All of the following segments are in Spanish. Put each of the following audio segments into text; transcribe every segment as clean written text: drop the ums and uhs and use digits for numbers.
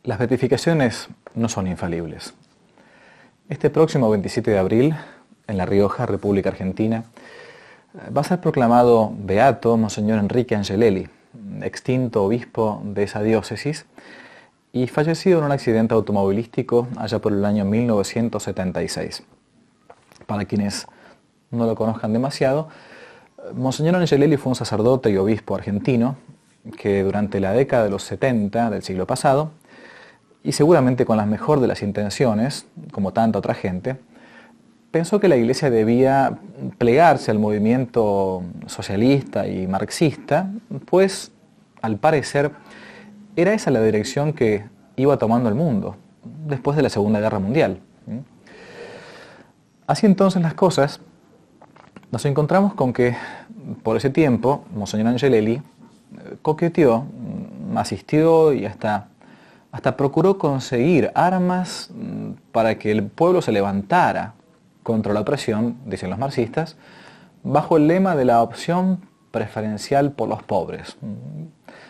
Las beatificaciones no son infalibles. Este próximo 27 de abril, en La Rioja, República Argentina, va a ser proclamado beato Monseñor Enrique Angelelli, extinto obispo de esa diócesis y fallecido en un accidente automovilístico allá por el año 1976. Para quienes no lo conozcan demasiado, Monseñor Angelelli fue un sacerdote y obispo argentino que durante la década de los 70 del siglo pasado, y seguramente con la mejor de las intenciones, como tanta otra gente, pensó que la Iglesia debía plegarse al movimiento socialista y marxista, pues, al parecer, era esa la dirección que iba tomando el mundo después de la Segunda Guerra Mundial. Así entonces las cosas, nos encontramos con que, por ese tiempo, Monseñor Angelelli coqueteó, asistió y hasta procuró conseguir armas para que el pueblo se levantara contra la opresión, dicen los marxistas, bajo el lema de la opción preferencial por los pobres,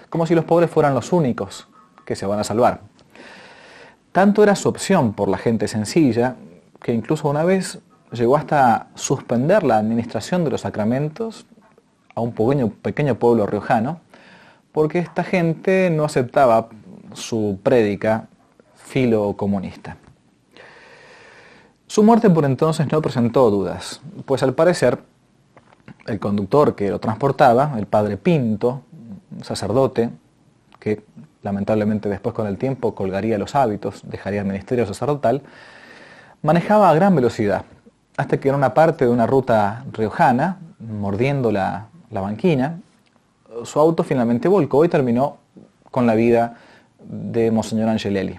como si los pobres fueran los únicos que se van a salvar. Tanto era su opción por la gente sencilla, que incluso una vez llegó hasta suspender la administración de los sacramentos a un pequeño pueblo riojano, porque esta gente no aceptaba su prédica filocomunista. Su muerte por entonces no presentó dudas, pues al parecer el conductor que lo transportaba, el padre Pinto, un sacerdote que lamentablemente después con el tiempo colgaría los hábitos, dejaría el ministerio sacerdotal, manejaba a gran velocidad, hasta que en una parte de una ruta riojana, mordiendo la banquina, su auto finalmente volcó y terminó con la vida de Monseñor Angelelli.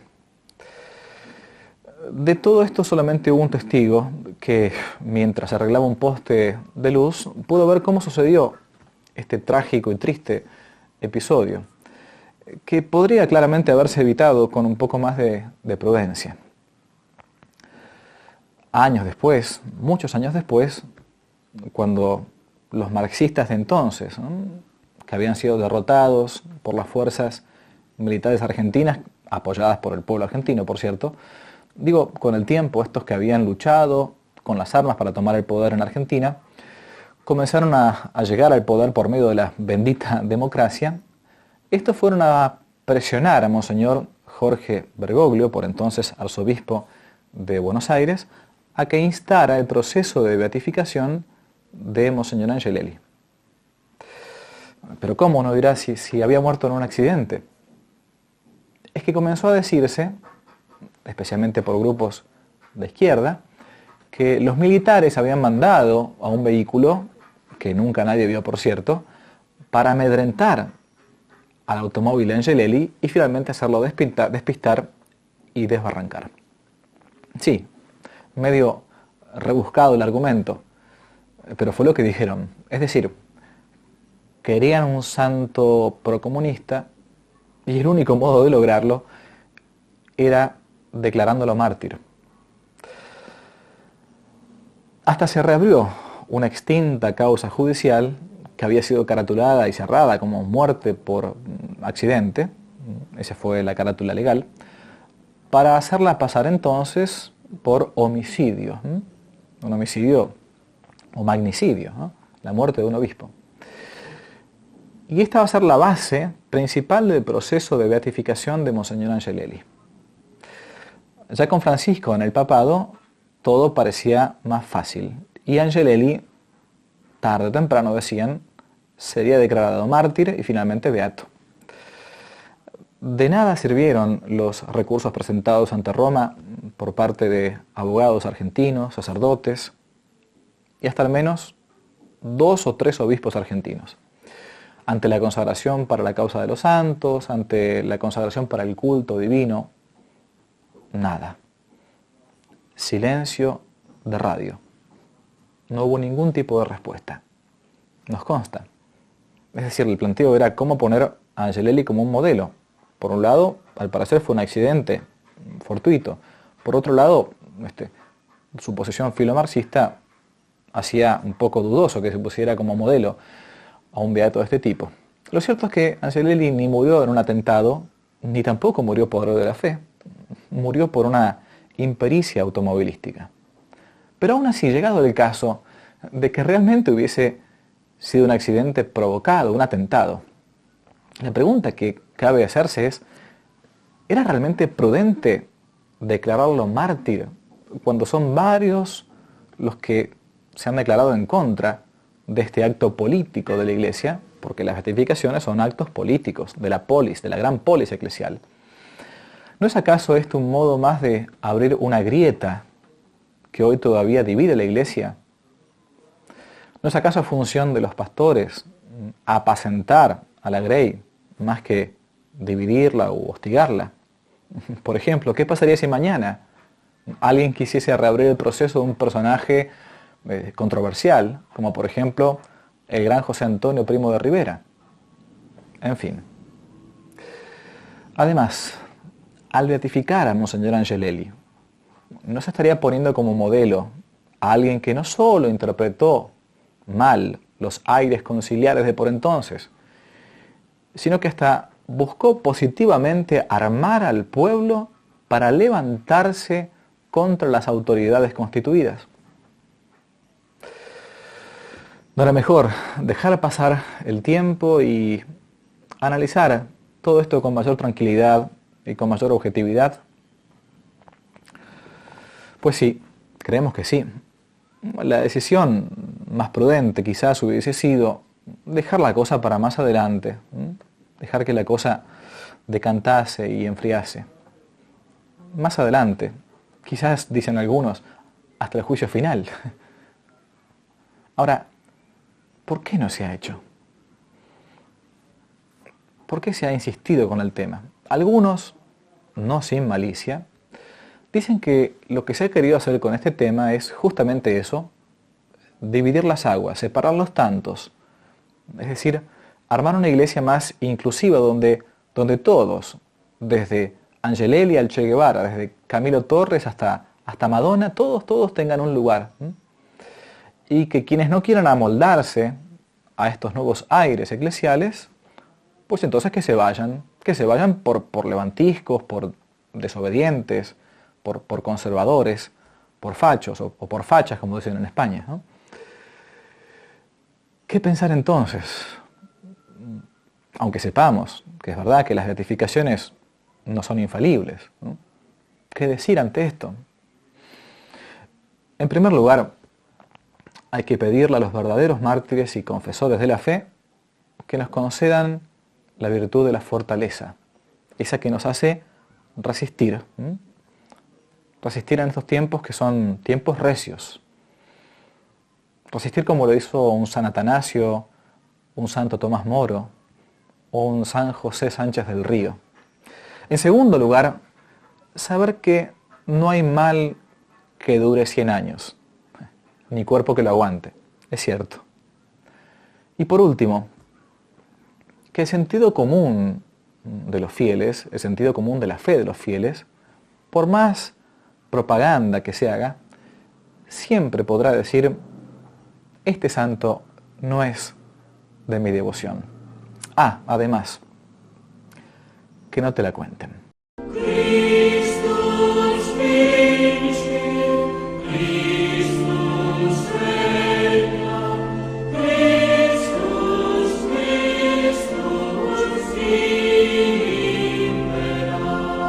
De todo esto solamente hubo un testigo que, mientras arreglaba un poste de luz, pudo ver cómo sucedió este trágico y triste episodio, que podría claramente haberse evitado con un poco más de prudencia. Años después, muchos años después, cuando los marxistas de entonces, ¿no?, que habían sido derrotados por las fuerzas militares argentinas, apoyadas por el pueblo argentino, por cierto, digo, con el tiempo, estos que habían luchado con las armas para tomar el poder en Argentina, comenzaron a llegar al poder por medio de la bendita democracia. Estos fueron a presionar a Monseñor Jorge Bergoglio, por entonces arzobispo de Buenos Aires, a que instara el proceso de beatificación de Monseñor Angelelli. Pero ¿cómo? No dirá si había muerto en un accidente. Es que comenzó a decirse, especialmente por grupos de izquierda, que los militares habían mandado a un vehículo, que nunca nadie vio por cierto, para amedrentar al automóvil de Angelelli y finalmente hacerlo despistar y desbarrancar. Sí, medio rebuscado el argumento, pero fue lo que dijeron. Es decir, querían un santo procomunista y el único modo de lograrlo era declarándolo mártir. Hasta se reabrió una extinta causa judicial que había sido caratulada y cerrada como muerte por accidente, esa fue la carátula legal, para hacerla pasar entonces por homicidio, un homicidio o magnicidio, ¿no?, la muerte de un obispo. Y esta va a ser la base principal del proceso de beatificación de Monseñor Angelelli. Ya con Francisco en el papado, todo parecía más fácil. Y Angelelli, tarde o temprano decían, sería declarado mártir y finalmente beato. De nada sirvieron los recursos presentados ante Roma por parte de abogados argentinos, sacerdotes, y hasta al menos 2 o 3 obispos argentinos. Ante la consagración para la causa de los santos, ante la consagración para el culto divino, nada. Silencio de radio. No hubo ningún tipo de respuesta. Nos consta. Es decir, el planteo era cómo poner a Angelelli como un modelo. Por un lado, al parecer fue un accidente fortuito. Por otro lado, su posición filomarxista hacía un poco dudoso que se pusiera como modelo a un beato de este tipo. Lo cierto es que Angelelli ni murió en un atentado, ni tampoco murió por obra de la fe, murió por una impericia automovilística. Pero aún así, llegado el caso de que realmente hubiese sido un accidente provocado, un atentado, la pregunta que cabe hacerse es, ¿era realmente prudente declararlo mártir cuando son varios los que se han declarado en contra de este acto político de la Iglesia? Porque las beatificaciones son actos políticos de la polis, de la gran polis eclesial. ¿No es acaso esto un modo más de abrir una grieta que hoy todavía divide la Iglesia? ¿No es acaso función de los pastores apacentar a la grey más que dividirla o hostigarla? Por ejemplo, ¿qué pasaría si mañana alguien quisiese reabrir el proceso de un personaje controversial, como por ejemplo el gran José Antonio Primo de Rivera? En fin. Además, al beatificar a Monseñor Angelelli, no se estaría poniendo como modelo a alguien que no solo interpretó mal los aires conciliares de por entonces, sino que hasta buscó positivamente armar al pueblo para levantarse contra las autoridades constituidas. ¿No era mejor dejar pasar el tiempo y analizar todo esto con mayor tranquilidad y con mayor objetividad? Pues sí, creemos que sí. La decisión más prudente quizás hubiese sido dejar la cosa para más adelante, dejar que la cosa decantase y enfriase. Más adelante, quizás, dicen algunos, hasta el juicio final. Ahora, ¿por qué no se ha hecho? ¿Por qué se ha insistido con el tema? Algunos, no sin malicia, dicen que lo que se ha querido hacer con este tema es justamente eso, dividir las aguas, separar los tantos, es decir, armar una iglesia más inclusiva donde todos, desde Angelelli al Che Guevara, desde Camilo Torres hasta Madonna, todos tengan un lugar. Y que quienes no quieran amoldarse a estos nuevos aires eclesiales, pues entonces que se vayan por levantiscos, por desobedientes, por conservadores, por fachos o por fachas, como dicen en España, ¿no? ¿Qué pensar entonces? Aunque sepamos que es verdad que las beatificaciones no son infalibles, ¿no? ¿Qué decir ante esto? En primer lugar, hay que pedirle a los verdaderos mártires y confesores de la fe que nos concedan la virtud de la fortaleza, esa que nos hace resistir, resistir en estos tiempos que son tiempos recios, resistir como lo hizo un San Atanasio, un Santo Tomás Moro o un San José Sánchez del Río. En segundo lugar, saber que no hay mal que dure 100 años, ni cuerpo que lo aguante, es cierto. Y por último, que el sentido común de los fieles, el sentido común de la fe de los fieles, por más propaganda que se haga, siempre podrá decir, este santo no es de mi devoción. Ah, además, que no te la cuenten.